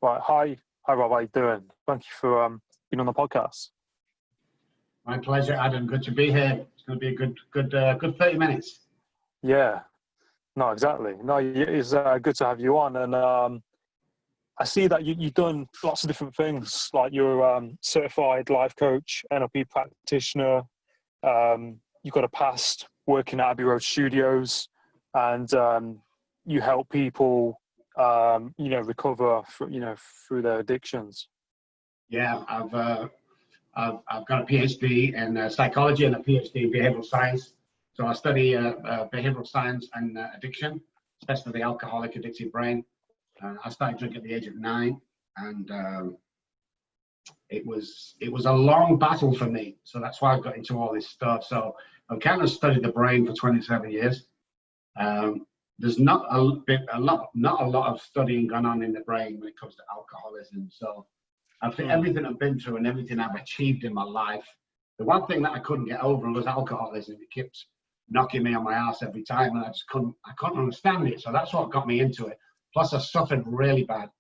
Right. Hi, Rob. How you doing? Thank you for being on the podcast. My pleasure, Adam. Good to be here. It's going to be a good 30 minutes. Yeah. No, exactly. No, it's good to have you on. And I see that you've done lots of different things. Like you're a certified life coach, NLP practitioner. You've got a past working at Abbey Road Studios, and you help people, recover, through their addictions. Yeah, I've got a PhD in psychology and a PhD in behavioral science. So I study behavioral science and addiction, especially the alcoholic addicted brain. I started drinking at the age of 9, and it was a long battle for me. So that's why I got into all this stuff. So I've kind of studied the brain for 27 years. There's not a lot of studying going on in the brain when it comes to alcoholism. So after everything I've been through and everything I've achieved in my life, the one thing that I couldn't get over was alcoholism. It kept knocking me on my ass every time, and I couldn't understand it. So that's what got me into it. Plus, I suffered really bad.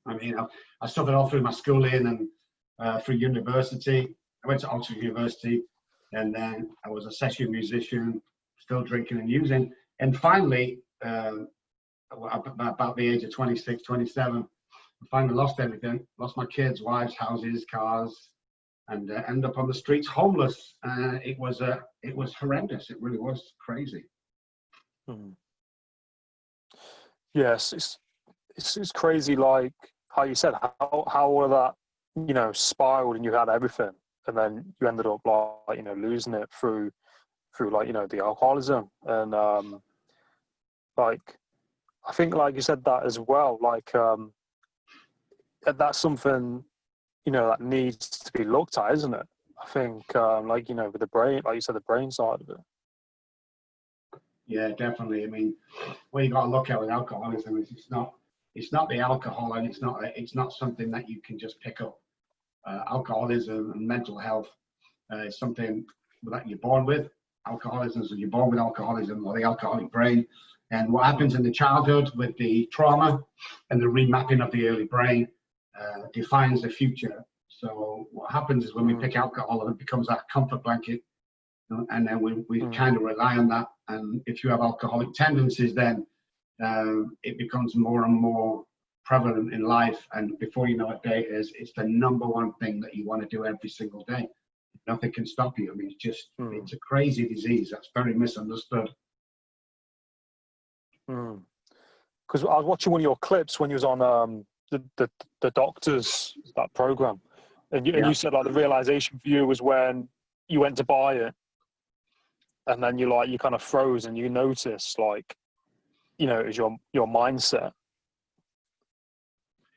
I mean, I suffered all through my schooling and through university. I went to Oxford University, and then I was a session musician, still drinking and using. And finally, about the age of 26, 27, I finally lost everything. Lost my kids, wives, houses, cars, and ended up on the streets homeless. It was horrendous. It really was crazy. Yes, it's crazy. Like how you said, how all of that, spiraled, and you had everything, and then you ended up losing it through the alcoholism. And I think, like you said that as well, that's something that needs to be looked at, isn't it? I think with the brain, like you said, the brain side of it. Yeah, definitely. I mean, what you got to look at with alcoholism is it's not the alcohol, and it's not something that you can just pick up. Alcoholism and mental health is something that you're born with. Alcoholism, so you're born with alcoholism or the alcoholic brain. And what happens in the childhood with the trauma and the remapping of the early brain defines the future. So what happens is when we pick alcohol, it becomes that comfort blanket, and then we kind of rely on that. And if you have alcoholic tendencies, then it becomes more and more prevalent in life. And before you know it, it's the number one thing that you want to do every single day. Nothing can stop you. I mean, it's a crazy disease that's very misunderstood. Because I was watching one of your clips when you was on the doctors, that program, and you said like the realization for you was when you went to buy it, and then you kind of froze, and you noticed it was your mindset.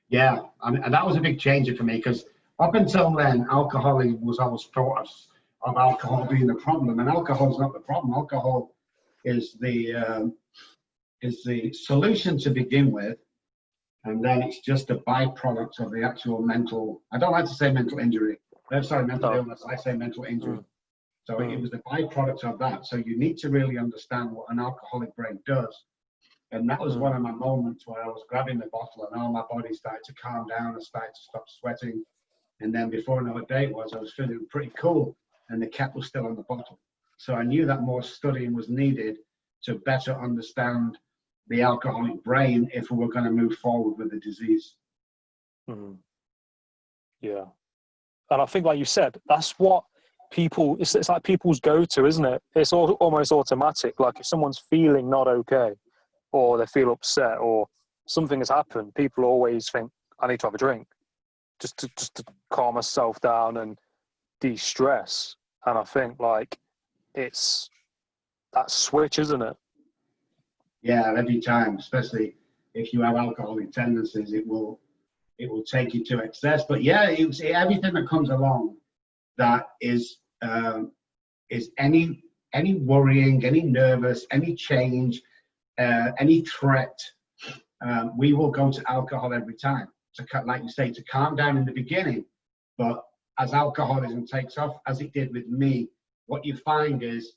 Yeah, and that was a big changer for me, because up until then, alcoholism was always thought of alcohol being the problem, and alcohol's not the problem. Alcohol is the solution to begin with, and then it's just a byproduct of the actual mental. I don't like to say mental injury. Mental illness. I say mental injury. So it was the byproduct of that. So you need to really understand what an alcoholic brain does. And that was one of my moments where I was grabbing the bottle, and all my body started to calm down and started to stop sweating. And then before another day I was feeling pretty cool, and the cap was still on the bottle. So I knew that more studying was needed to better understand the alcoholic brain if we were going to move forward with the disease. Yeah. And I think, like you said, that's what people, it's like people's go-to, isn't it? It's almost automatic. Like if someone's feeling not okay, or they feel upset, or something has happened, people always think, I need to have a drink just to calm myself down and de-stress. And I think it's that switch, isn't it? Yeah, every time, especially if you have alcoholic tendencies, it will take you to excess. But yeah, everything that comes along that is any worrying, any nervous, any change, any threat, we will go to alcohol every time to, like you say, to calm down in the beginning. But as alcoholism takes off, as it did with me, what you find is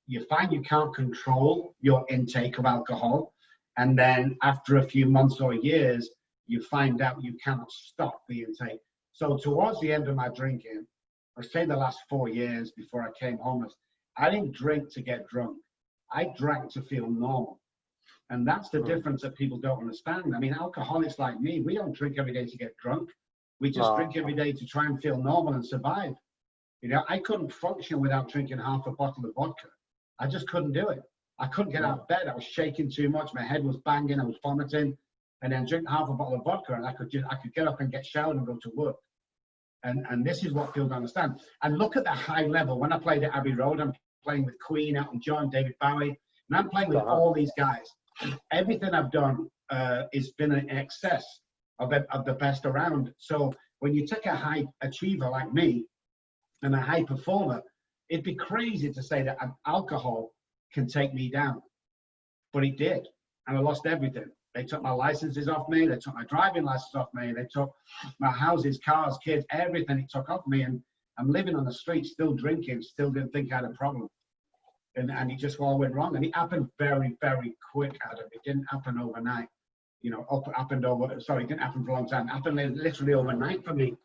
you can't control your intake of alcohol, and then after a few months or years, you find out you cannot stop the intake. So towards the end of my drinking, I say the last 4 years before I came homeless, I didn't drink to get drunk. I drank to feel normal. And that's the difference that people don't understand. I mean, alcoholics like me, we don't drink every day to get drunk. We just drink every day to try and feel normal and survive. You know, I couldn't function without drinking half a bottle of vodka. I just couldn't do it. I couldn't get out of bed. I was shaking too much. My head was banging. I was vomiting. And then drink half a bottle of vodka, and I could get up and get showered and go to work. And this is what people don't understand. And look at the high level. When I played at Abbey Road, I'm playing with Queen, Elton John, David Bowie, and I'm playing with all these guys. Everything I've done has been in excess of the best around. So when you take a high achiever like me and a high performer, it'd be crazy to say that alcohol can take me down. But it did. And I lost everything. They took my licenses off me. They took my driving license off me. They took my houses, cars, kids, everything it took off me. And I'm living on the street, still drinking, still didn't think I had a problem. And it just all went wrong. And it happened very, very quick, Adam. It didn't happen overnight. You know, it didn't happen for a long time. It happened literally overnight for me.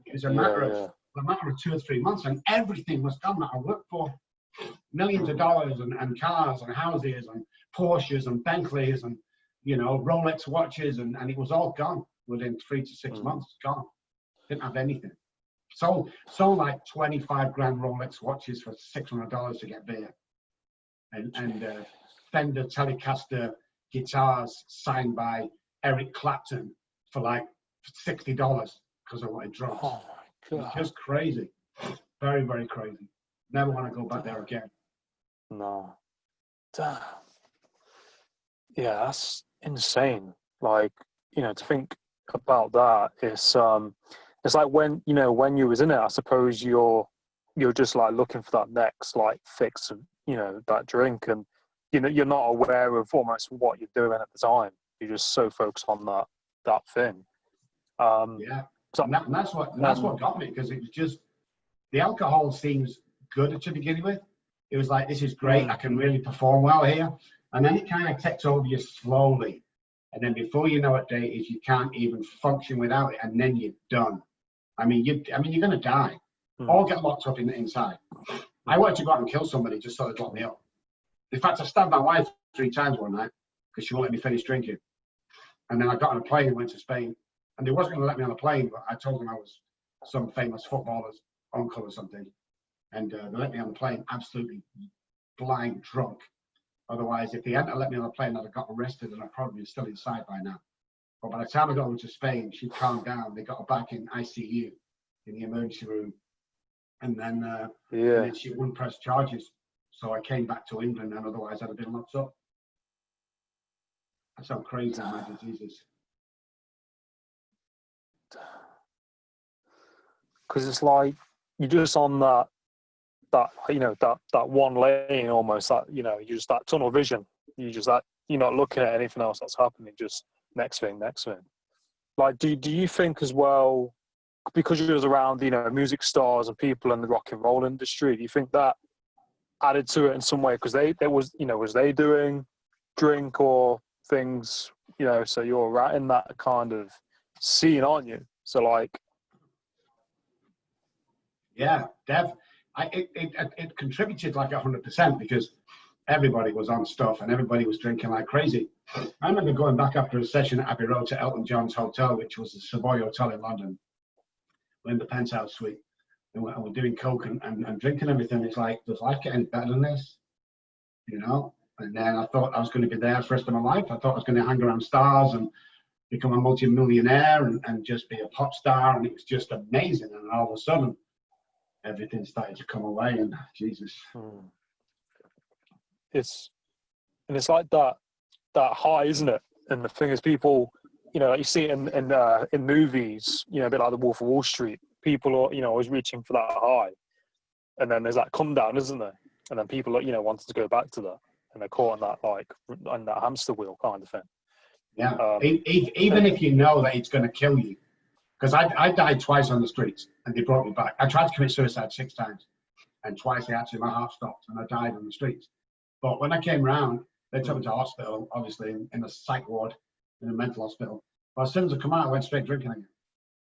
It was a matter of 2 or 3 months, and everything was gone that I worked for. Millions of dollars and cars and houses and Porsches and Bentleys and, you know, Rolex watches, and it was all gone within 3 to 6 months. Gone. Didn't have anything. Sold like 25 grand Rolex watches for $600 to get beer. And Fender Telecaster guitars signed by Eric Clapton for like $60 because I wanted drugs. Oh my God. It's just crazy. Very, very crazy. Never want to go back there again. No. Damn. Yeah, that's insane. Like, you know, to think about that, it's like when you was in it, I suppose you're just like looking for that next like fix of, you know, that drink, and you know, you're not aware of almost what you're doing at the time. You're just so focused on that thing. Yeah. So that's what got me, because it was just, the alcohol seems good to begin with. It was like, this is great. I can really perform well here. And then it kind of takes over you slowly. And then before you know it, you can't even function without it. And then you're done. I mean, you're going to die. All get locked up inside. I wanted to go out and kill somebody just so they'd lock me up. In fact, I stabbed my wife 3 times one night because she won't let me finish drinking. And then I got on a plane and went to Spain. And they wasn't going to let me on a plane, but I told them I was some famous footballer's uncle or something. And they let me on the plane absolutely blind drunk. Otherwise, if they hadn't let me on the plane, I'd have got arrested and I'd probably be still inside by now. But by the time I got over to Spain, she calmed down. They got her back in ICU, in the emergency room. And then, and then she wouldn't press charges. So I came back to England, and otherwise I'd have been locked up. That's how crazy my disease is. Because it's like you're just on that you know, that one lane almost, that, you know, you just that tunnel vision. You just that, you're not looking at anything else that's happening. Just next thing. Like, do you think as well, because you was around, you know, music stars and people in the rock and roll industry, do you think that added to it in some way? Because was they doing drink or things, you know, so you're right in that kind of scene, aren't you? So like, yeah, it contributed like 100%, because everybody was on stuff and everybody was drinking like crazy. I remember going back after a session at Abbey Road to Elton John's hotel, which was the Savoy Hotel in London. We're in the penthouse suite, and we're doing coke and drinking everything. It's like, does life get any better than this? You know? And then I thought I was going to be there for the rest of my life. I thought I was going to hang around stars and become a multi-millionaire and just be a pop star, and it was just amazing. And all of a sudden, everything started to come away, and Jesus. It's like that high, isn't it? And the thing is, people, you know, like you see it in movies, you know, a bit like The Wolf of Wall Street. People are, you know, always reaching for that high, and then there's that come down, isn't there? And then people are, you know, wanting to go back to that, and they're caught on that hamster wheel kind of thing. Yeah. Even if you know that it's going to kill you, because I died twice on the streets, and they brought me back. I tried to commit suicide 6 times, and twice my heart stopped, and I died on the streets. But when I came round, they took me to hospital, obviously in a psych ward, in a mental hospital. But as soon as I come out, I went straight drinking again.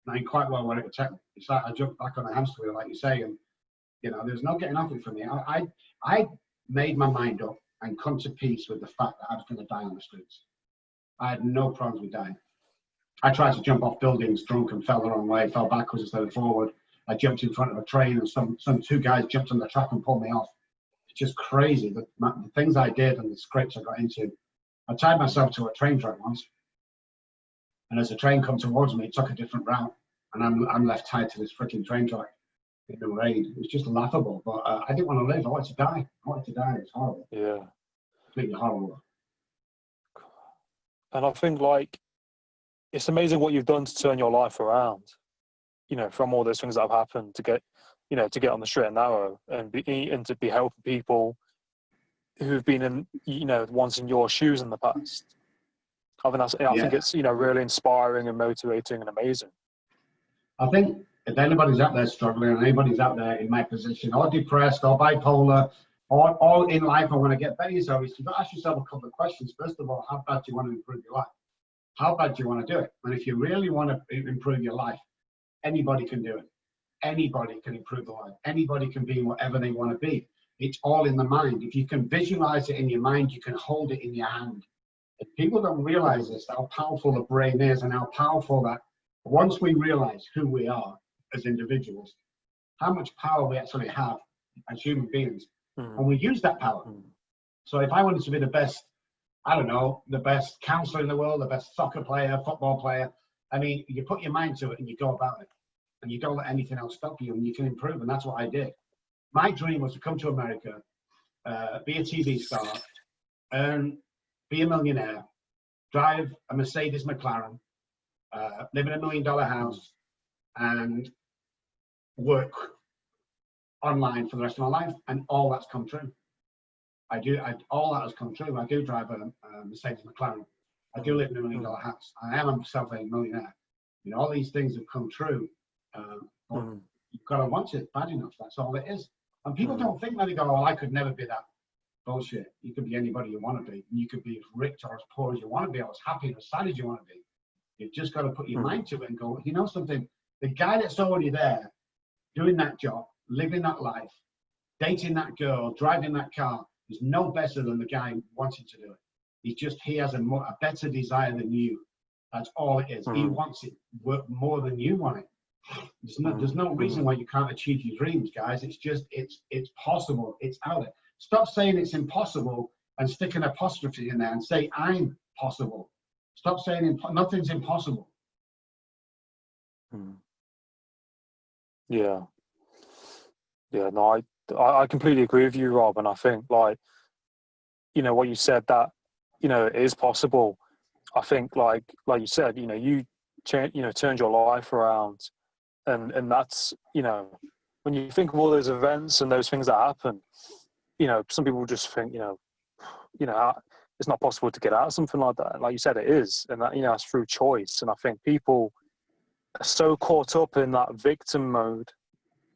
And I knew quite well where it would take me. It's like I jumped back on a hamster wheel, like you say, and you know, there's no getting off it for me. I made my mind up and come to peace with the fact that I was going to die on the streets. I had no problems with dying. I tried to jump off buildings drunk and fell the wrong way, fell backwards instead of forward. I jumped in front of a train and some two guys jumped on the track and pulled me off. It's just crazy, the things I did and the scrapes I got into. I tied myself to a train track once, and as the train come towards me, it took a different route, and I'm left tied to this freaking train track in the rain. It was just laughable, but I didn't want to live. I wanted to die. It's horrible. Yeah. Completely horrible. And I think, like, it's amazing what you've done to turn your life around, you know, from all those things that have happened to get, you know, to get on the straight and narrow and to be helping people who've been in, you know, once in your shoes in the past. I think it's, you know, really inspiring and motivating and amazing. I think if anybody's out there struggling, and anybody's out there in my position, or depressed, or bipolar, or in life, or want to get better yourself, you've got to ask yourself a couple of questions. First of all, how bad do you want to improve your life? How bad do you want to do it? And if you really want to improve your life, anybody can do it. Anybody can improve the life. Anybody can be whatever they want to be. It's all in the mind. If you can visualize it in your mind, you can hold it in your hand. If people don't realize this, how powerful the brain is, and how powerful that once we realize who we are as individuals, how much power we actually have as human beings, and we use that power. So if I wanted to be the best, I don't know, the best counselor in the world, the best soccer player, football player, I mean, you put your mind to it and you go about it, and you don't let anything else stop you, and you can improve. And that's what I did. My dream was to come to America, be a TV star, be a millionaire, drive a Mercedes McLaren, live in $1 million house, and work online for the rest of my life. And all that's come true. All that has come true. I do drive a Mercedes McLaren. I do live in $1 million house. I am a self-made millionaire. You know, all these things have come true. But you've got to want it bad enough. That's all it is. And people don't think that. They go, "Oh, I could never be that." Bullshit. You could be anybody you want to be. You could be as rich or as poor as you want to be, or as happy or as sad as you want to be. You've just got to put your mind to it and go, you know something? The guy that's already there, doing that job, living that life, dating that girl, driving that car, is no better than the guy wanting to do it. He has a better desire than you. That's all it is. He wants it more than you want it. There's no reason why you can't achieve your dreams, guys. It's just, it's possible. It's out there. Stop saying it's impossible and stick an apostrophe in there and say, I'm possible. Stop saying nothing's impossible. Yeah. Yeah, no, I completely agree with you, Rob. And I think, like, you know, what you said, that, you know, it is possible. I think, like you said, you know, you turned your life around. And that's, you know, when you think of all those events and those things that happen, you know, some people just think, you know, it's not possible to get out of something like that. Like you said, it is. And that, you know, it's through choice. And I think people are so caught up in that victim mode,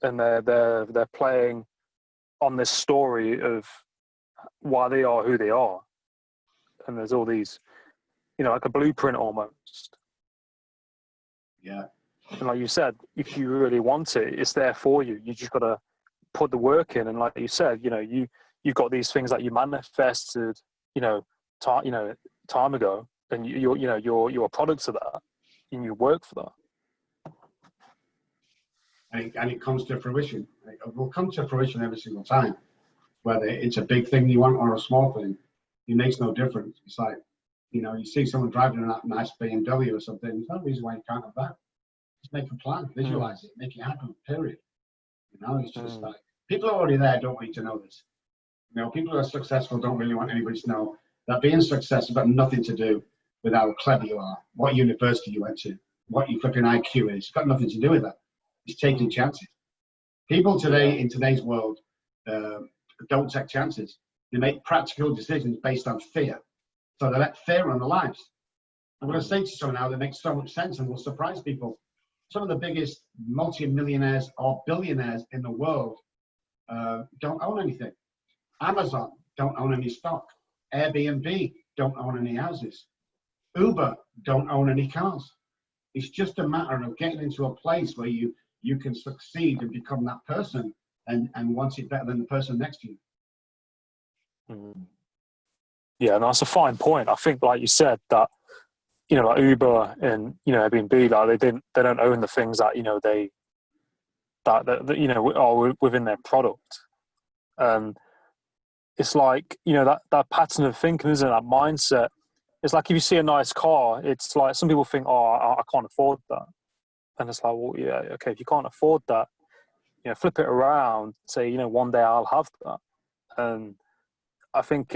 and they're playing on this story of why they are who they are. And there's all these, you know, like a blueprint almost. Yeah. And like you said, if you really want it, it's there for you. You just got to put the work in. And like you said, you know, you've got these things that you manifested, you know, time ago, and you're a product of that, and you work for that. And it comes to fruition. It will come to fruition every single time, whether it's a big thing you want or a small thing. It makes no difference. It's like, you know, you see someone driving a nice BMW or something. There's no reason why you can't have that. Just make a plan, visualize it, make it happen, period. You know, it's just like, people are already there, don't want you to know this. You know, people who are successful don't really want anybody to know that being successful has got nothing to do with how clever you are, what university you went to, what your flipping IQ is. It's got nothing to do with that. It's taking chances. People today, in today's world, don't take chances. They make practical decisions based on fear. So they let fear run their lives. I'm going to say to you something now that makes so much sense and will surprise people. Some of the biggest multi-millionaires or billionaires in the world don't own anything. Amazon don't own any stock. Airbnb don't own any houses. Uber don't own any cars. It's just a matter of getting into a place where you can succeed and become that person and want it better than the person next to you. Mm. Yeah, and that's a fine point. I think, like you said, that, you know, like Uber and, you know, Airbnb, like they don't own the things that, you know, that you know, are within their product. And it's like, you know, that pattern of thinking, isn't it? That mindset. It's like if you see a nice car, it's like some people think, oh, I can't afford that. And it's like, well, yeah, okay, if you can't afford that, you know, flip it around, say, you know, one day I'll have that. And I think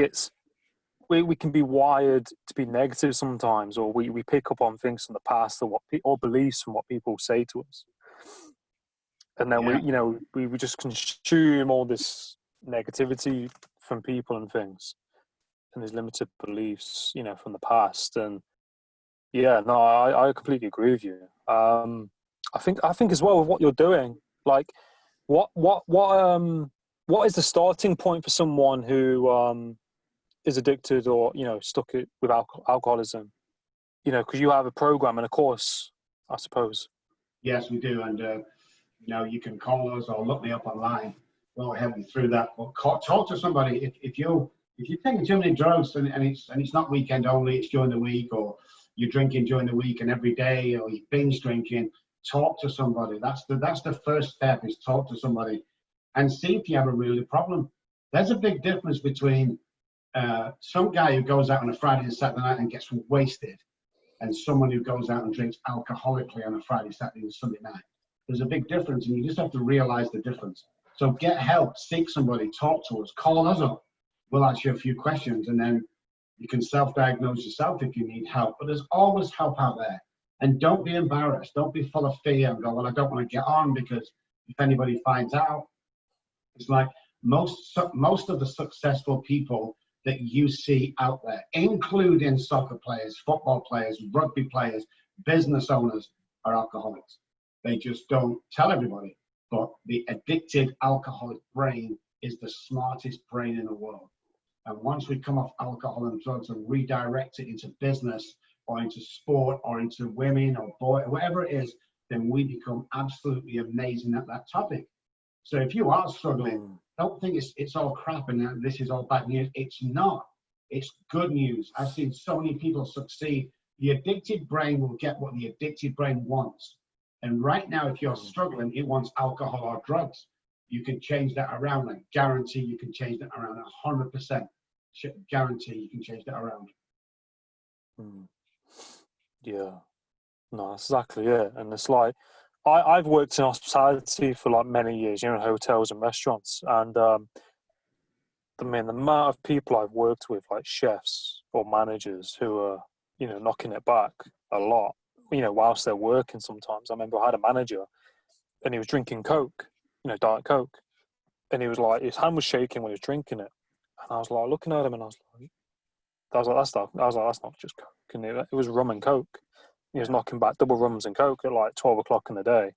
we can be wired to be negative sometimes, or we pick up on things from the past or beliefs from what people say to us. And then Yeah. we, you know, we just consume all this negativity from people and things, and these limited beliefs, you know, from the past. And yeah, no, I completely agree with you. I think as well with what you're doing, like what is the starting point for someone who is addicted or, you know, stuck with alcoholism? You know, because you have a program and a course, I suppose. Yes, we do. And, you know, you can call us or look me up online. We'll help you through that. But talk to somebody. If you're taking too many drugs and it's not weekend only, it's during the week, or you're drinking during the week and every day, or you binge drinking, talk to somebody. That's the first step, is talk to somebody and see if you have a real problem. There's a big difference between some guy who goes out on a Friday and Saturday night and gets wasted, and someone who goes out and drinks alcoholically on a Friday, Saturday, and Sunday night. There's a big difference, and you just have to realize the difference. So get help, seek somebody, talk to us, call us up. We'll ask you a few questions, and then you can self-diagnose yourself if you need help. But there's always help out there. And don't be embarrassed. Don't be full of fear and go, well, I don't want to get on because if anybody finds out. It's like most of the successful people that you see out there, including soccer players, football players, rugby players, business owners, are alcoholics. They just don't tell everybody. But the addicted alcoholic brain is the smartest brain in the world. And once we come off alcohol and drugs and redirect it into business or into sport or into women or boy, whatever it is, then we become absolutely amazing at that topic. So if you are struggling, don't think it's all crap and this is all bad news. It's not. It's good news. I've seen so many people succeed. The addicted brain will get what the addicted brain wants. And right now, if you're struggling, it wants alcohol or drugs. You can change that around. I guarantee you can change that around 100%. Guarantee you can change that around. Yeah, no, that's exactly it. And it's like, I've worked in hospitality for like many years, you know, in hotels and restaurants. And I mean, the amount of people I've worked with, like chefs or managers who are, you know, knocking it back a lot, you know, whilst they're working sometimes. I remember I had a manager and he was drinking Coke, you know, Diet Coke. And he was like, his hand was shaking when he was drinking it. And I was like, looking at him and I was like, that's not just Coke. And it was rum and Coke. He was knocking back double rums and Coke at like 12 o'clock in the day.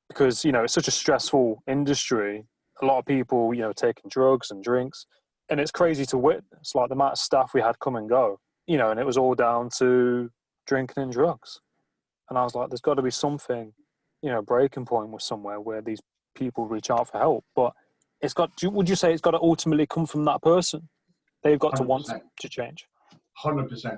Because, you know, it's such a stressful industry. A lot of people, you know, taking drugs and drinks. And it's crazy to witness, like the amount of staff we had come and go, you know, and it was all down to drinking and drugs. And I was like, there's got to be something, you know, breaking point with somewhere where these people reach out for help. But would you say it's got to ultimately come from that person? They've got 100%. to want to change. 100%.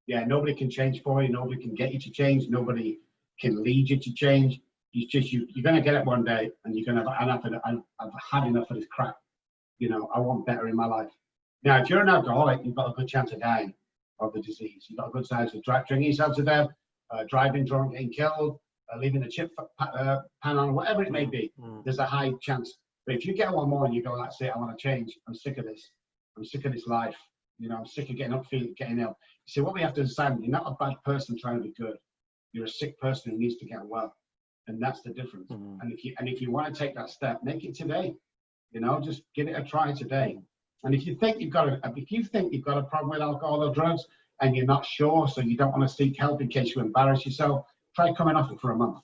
Yeah, nobody can change for you. Nobody can get you to change. Nobody can lead you to change. It's just you're going to get it one day and you're going to have enough of it. I've had enough of this crap. You know, I want better in my life. Now, if you're an alcoholic, you've got a good chance of dying of the disease. You've got a good chance of drinking yourself to death, driving drunk, getting killed, leaving a chip pan on, whatever it may be. There's a high chance. But if you get one more and you go, that's it, I want to change. I'm sick of this. I'm sick of this life. You know, I'm sick of getting up, getting ill. You see, what we have to decide, you're not a bad person trying to be good. You're a sick person who needs to get well. And that's the difference. And if you want to take that step, make it today. You know, just give it a try today. And if you think you've got a problem with alcohol or drugs and you're not sure, so you don't want to seek help in case you embarrass yourself, try coming off it for a month.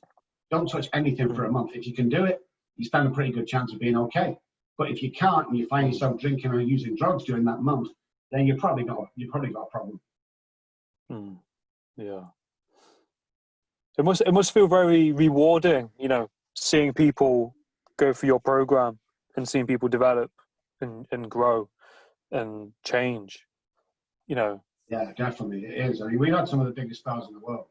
Don't touch anything for a month. If you can do it, you stand a pretty good chance of being okay. But if you can't and you find yourself drinking or using drugs during that month, then you've probably got a problem. Yeah. It must feel very rewarding, you know, seeing people go through your program and seeing people develop and grow and change, you know. Yeah, definitely it is. I mean, we had some of the biggest stars in the world.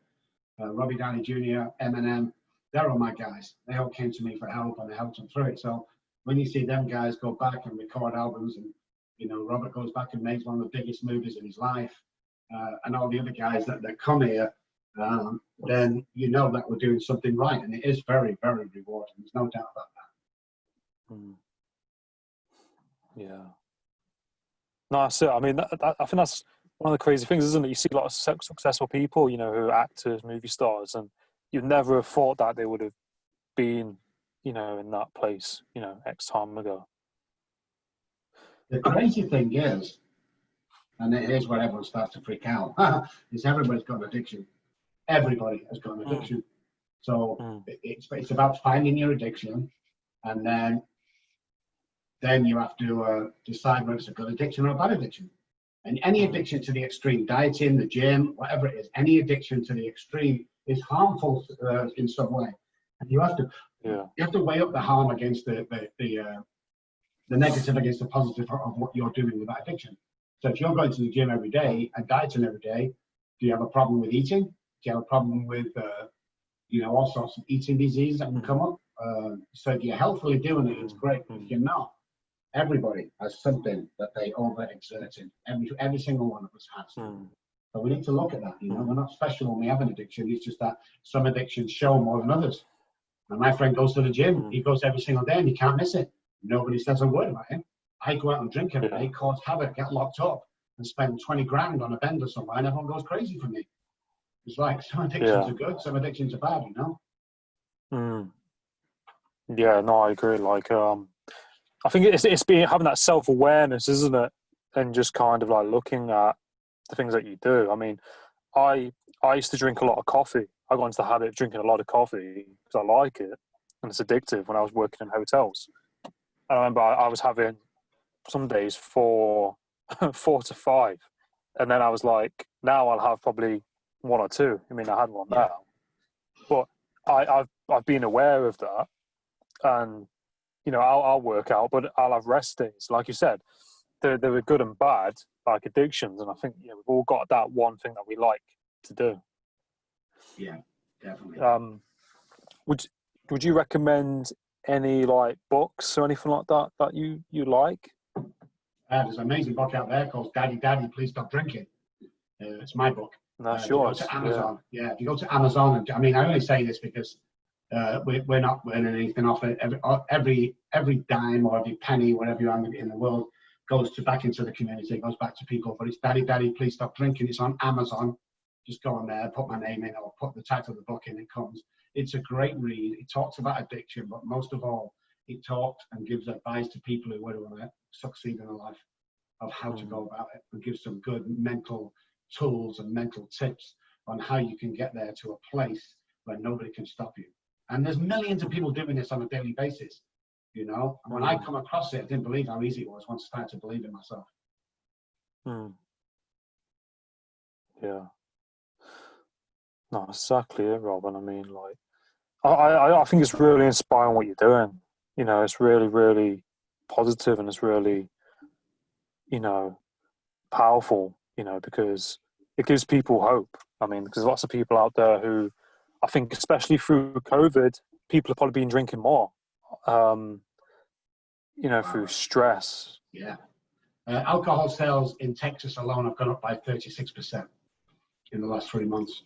Robbie Downey Jr., Eminem, they're all my guys. They all came to me for help and I helped them through it. So when you see them guys go back and record albums, and you know, Robert goes back and makes one of the biggest movies in his life, and all the other guys that come here, then you know that we're doing something right, and it is very, very rewarding. There's no doubt about that. Mm. Yeah. No, that's it. I mean, I think that's one of the crazy things, isn't it? You see a lot of successful people, you know, who are actors, movie stars, and you'd never have thought that they would have been, you know, in that place, you know, X time ago. The crazy thing is, and it is where everyone starts to freak out, is everybody's got an addiction. Everybody has got an addiction. So it's about finding your addiction, and then you have to decide whether it's a good addiction or a bad addiction. And any addiction to the extreme, dieting, the gym, whatever it is, any addiction to the extreme is harmful in some way. And you have to weigh up the harm against the negative against the positive of what you're doing with that addiction. So if you're going to the gym every day and dieting every day, do you have a problem with eating? Do you have a problem with you know, all sorts of eating diseases that can come up? So if you're healthily doing it, it's great. If you're not, everybody has something that they overexert in. Every single one of us has. So we need to look at that. You know, we're not special when we have an addiction. It's just that some addictions show more than others. And my friend goes to the gym. He goes every single day and he can't miss it. Nobody says a word about him. I go out and drink every day, cause havoc, get locked up, and spend 20 grand on a bender somewhere, and everyone goes crazy for me. It's like some addictions are good, some addictions are bad, you know? Yeah, no, I agree. Like, I think it's being having that self-awareness, isn't it? And just kind of like looking at the things that you do. I mean, I used to drink a lot of coffee. I got into the habit of drinking a lot of coffee because I like it, and it's addictive when I was working in hotels. And I remember I was having some days 4 to 5, and then I was like, now I'll have probably 1 or 2. I mean, I had one now, but I've been aware of that, and you know, I'll work out, but I'll have rest days. Like you said, there are good and bad, like addictions, and I think, you know, we've all got that one thing that we like to do. Yeah, definitely. Would you recommend any like books or anything like that you like? There's an amazing book out there called Daddy, Please Stop Drinking. It's my book. That's If yours. you go to Amazon, if you go to Amazon, and I mean, I only say this because we're not earning anything off it. Every dime or every penny, whatever you are in the world, goes back into the community. It goes back to people. But it's Daddy, Please Stop Drinking. It's on Amazon. Just go on there, put my name in, or put the title of the book in. It comes. It's a great read. It talks about addiction, but most of all, it talks and gives advice to people who want to succeed in life of how to go about it, and gives some good mental tools and mental tips on how you can get there to a place where nobody can stop you. And there's millions of people doing this on a daily basis, you know. And when I come across it, I didn't believe how easy it was once I started to believe in myself. Yeah. No, exactly it, Rob. And I mean, like, I think it's really inspiring what you're doing. You know, it's really, really positive, and it's really, you know, powerful, you know, because it gives people hope. I mean, because lots of people out there who, I think, especially through COVID, people have probably been drinking more, you know, through stress. Yeah. Alcohol sales in Texas alone have gone up by 36% in the last 3 months.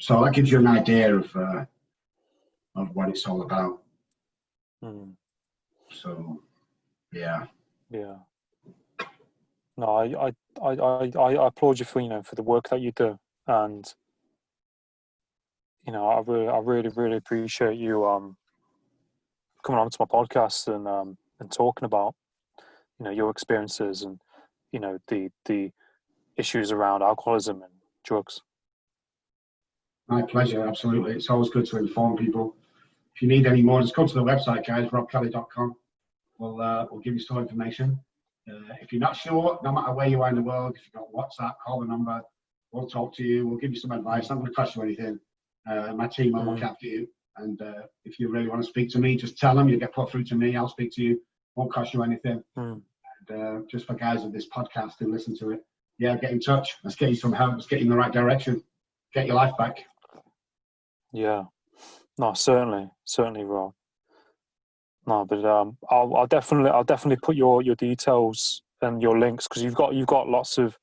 So that gives you an idea of what it's all about. So, yeah. Yeah. No, I applaud you for, you know, for the work that you do, and you know, I really appreciate you coming on to my podcast and talking about, you know, your experiences and, you know, the issues around alcoholism and drugs. My pleasure, absolutely. It's always good to inform people. If you need any more, just go to the website, guys, robbkelly.com. We'll give you some information. If you're not sure, no matter where you are in the world, if you've got WhatsApp, call the number. We'll talk to you. We'll give you some advice. Not going to cost you anything. My team will look after you. And if you really want to speak to me, just tell them. You get put through to me. I'll speak to you. Won't cost you anything. And just for guys of this podcast who listen to it, yeah, get in touch. Let's get you some help. Let's get you in the right direction. Get your life back. Yeah. No, certainly, Rob. No, but I'll definitely put your details and your links, because you've got lots of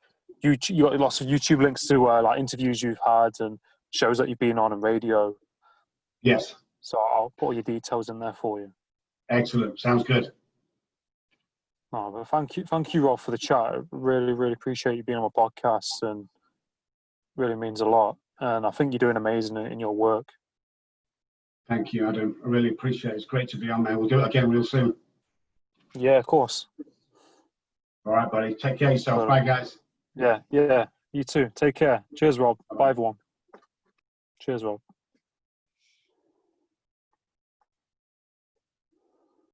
YouTube links to like interviews you've had and shows that you've been on and radio. Yes. So I'll put all your details in there for you. Excellent. Sounds good. No, but thank you, Rob, for the chat. Really, really appreciate you being on my podcast, and really means a lot. And I think you're doing amazing in your work. Thank you, Adam. I really appreciate it. It's great to be on there. We'll do it again real soon. Yeah, of course. All right, buddy. Take care of yourself. Bye, guys. Yeah. You too. Take care. Cheers, Rob. Bye, everyone. Cheers, Rob.